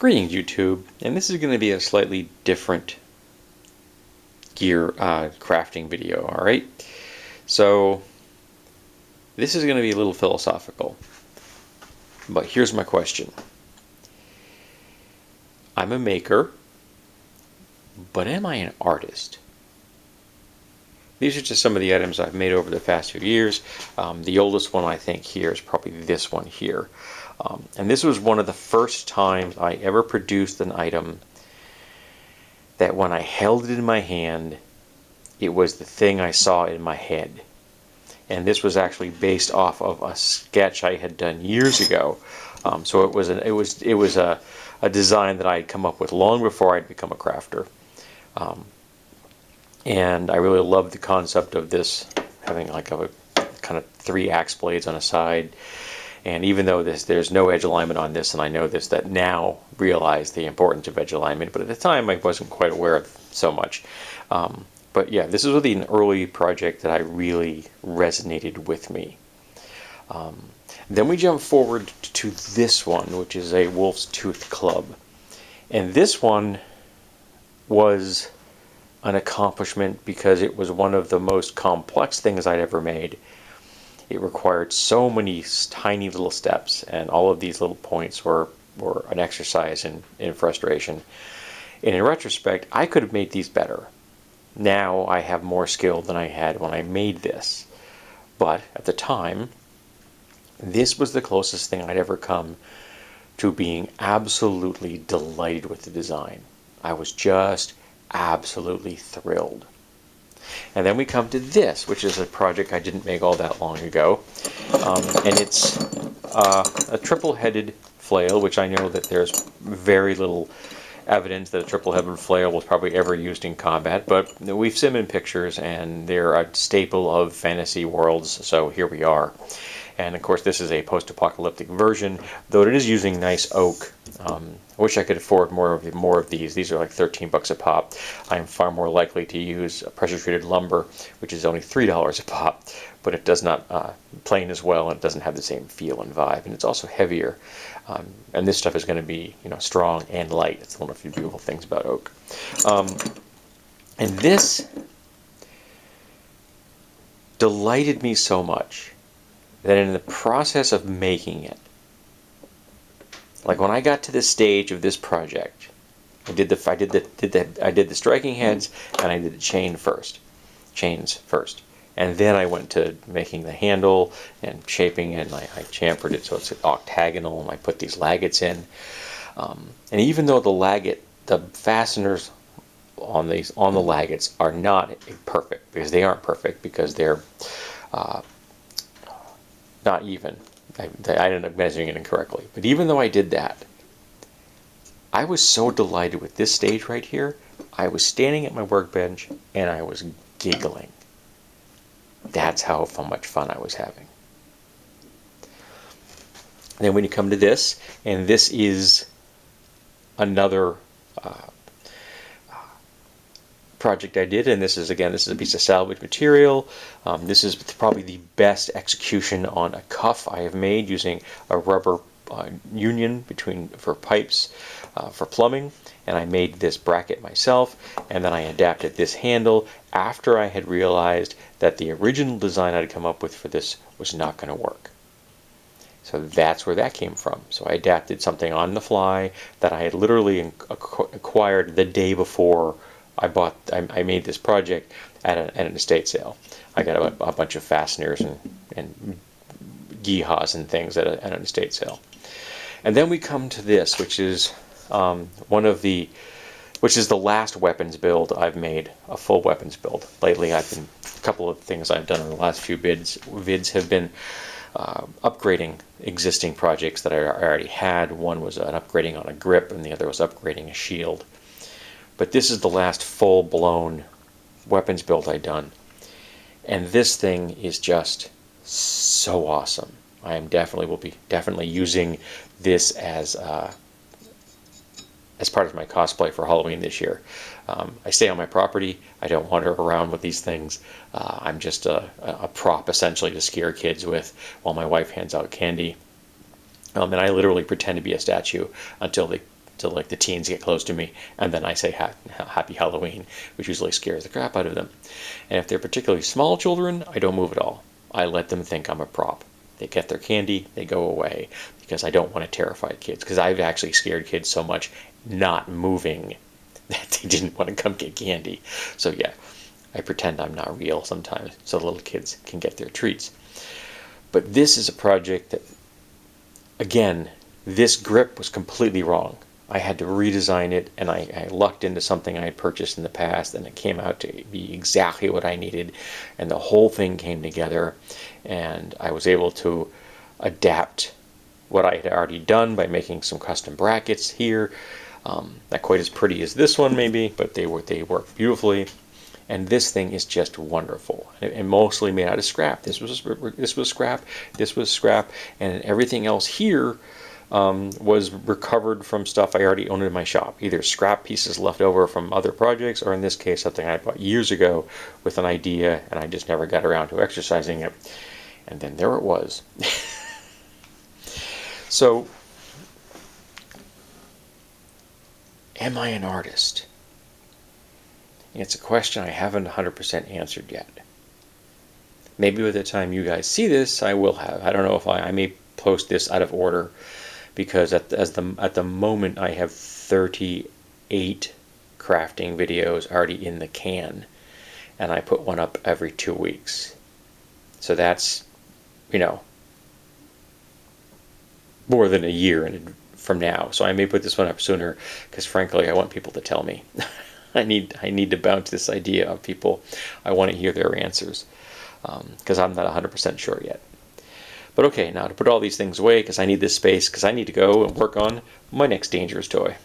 Greetings YouTube, and this is going to be a slightly different gear crafting video, alright? So this is going to be a little philosophical, but here's my question. I'm a maker, but am I an artist? These are just some of the items I've made over the past few years. The oldest one I think here is probably this one here. And this was one of the first times I ever produced an item that when I held it in my hand, it was the thing I saw in my head. And this was actually based off of a sketch I had done years ago. So it was a design that I had come up with long before I'd become a crafter. And I really loved the concept of this having like a kind of 3 axe blades on a side. And even though there's no edge alignment on this, and I know this, that now realize the importance of edge alignment, but at the time I wasn't quite aware of so much. But yeah, this is really an early project that I really resonated with me. Then we jump forward to this one, which is a wolf's tooth club. And this one was an accomplishment because it was one of the most complex things I'd ever made. It required so many tiny little steps, and all of these little points were an exercise in frustration. And in retrospect, I could have made these better. Now I have more skill than I had when I made this. But at the time, this was the closest thing I'd ever come to being absolutely delighted with the design. I was just absolutely thrilled. And then we come to this, which is a project I didn't make all that long ago. And it's a triple-headed flail, which I know that there's very little evidence that a triple-headed flail was probably ever used in combat, but we've seen them in pictures, and they're a staple of fantasy worlds, so here we are. And of course this is a post-apocalyptic version, though it is using nice oak. I wish I could afford more of these. These are like 13 bucks a pop. I am far more likely to use pressure-treated lumber, which is only $3 a pop, but it does not plane as well, and it doesn't have the same feel and vibe, and it's also heavier. And this stuff is going to be, strong and light. It's one of the beautiful things about oak. And this delighted me so much that in the process of making it, like when I got to this stage of this project, I did the striking heads, and I did the chains first, and then I went to making the handle and shaping it, and I chamfered it so it's octagonal, and I put these laggets in. And even though the fasteners on the laggets are not perfect, because they aren't perfect, because they're not even. I ended up measuring it incorrectly. But even though I did that, I was so delighted with this stage right here. I was standing at my workbench and I was giggling. That's how much fun I was having. And then when you come to this, and this is another project I did, and this is a piece of salvage material. This is probably the best execution on a cuff I have made using a rubber union for pipes for plumbing, and I made this bracket myself, and then I adapted this handle after I had realized that the original design I'd come up with for this was not going to work. So that's where that came from. So I adapted something on the fly that I had literally acquired the day before I made this project at an estate sale. I got a bunch of fasteners and geehaws and things at an estate sale. And then we come to this, which is the last weapons build I've made, a full weapons build. Lately, a couple of things I've done in the last few vids have been upgrading existing projects that I already had. One was an upgrading on a grip, and the other was upgrading a shield. But this is the last full-blown weapons build I've done. And this thing is just so awesome. I will be definitely using this as part of my cosplay for Halloween this year. I stay on my property. I don't wander around with these things. I'm just a prop, essentially, to scare kids with while my wife hands out candy. And I literally pretend to be a statue until they till like the teens get close to me, and then I say Happy Halloween, which usually scares the crap out of them. And if they're particularly small children, I don't move at all. I let them think I'm a prop. They get their candy, they go away, because I don't want to terrify kids. Because I've actually scared kids so much not moving that they didn't want to come get candy. So yeah, I pretend I'm not real sometimes so little kids can get their treats. But this is a project that, again, this grip was completely wrong. I had to redesign it, and I lucked into something I had purchased in the past, and it came out to be exactly what I needed, and the whole thing came together, and I was able to adapt what I had already done by making some custom brackets here. Not quite as pretty as this one maybe, but they work beautifully. And this thing is just wonderful, and mostly made out of scrap. This was scrap, this was scrap, and everything else here was recovered from stuff I already owned in my shop. Either scrap pieces left over from other projects, or in this case, something I bought years ago with an idea, and I just never got around to exercising it. And then there it was. So, am I an artist? It's a question I haven't 100% answered yet. Maybe by the time you guys see this, I will have. I don't know if I may post this out of order, because at the moment I have 38 crafting videos already in the can, and I put one up every 2 weeks. So that's, more than a year from now. So I may put this one up sooner, because frankly I want people to tell me. I need to bounce this idea of people. I want to hear their answers, because I'm not 100% sure yet. But okay, now to put all these things away, because I need this space, because I need to go and work on my next dangerous toy.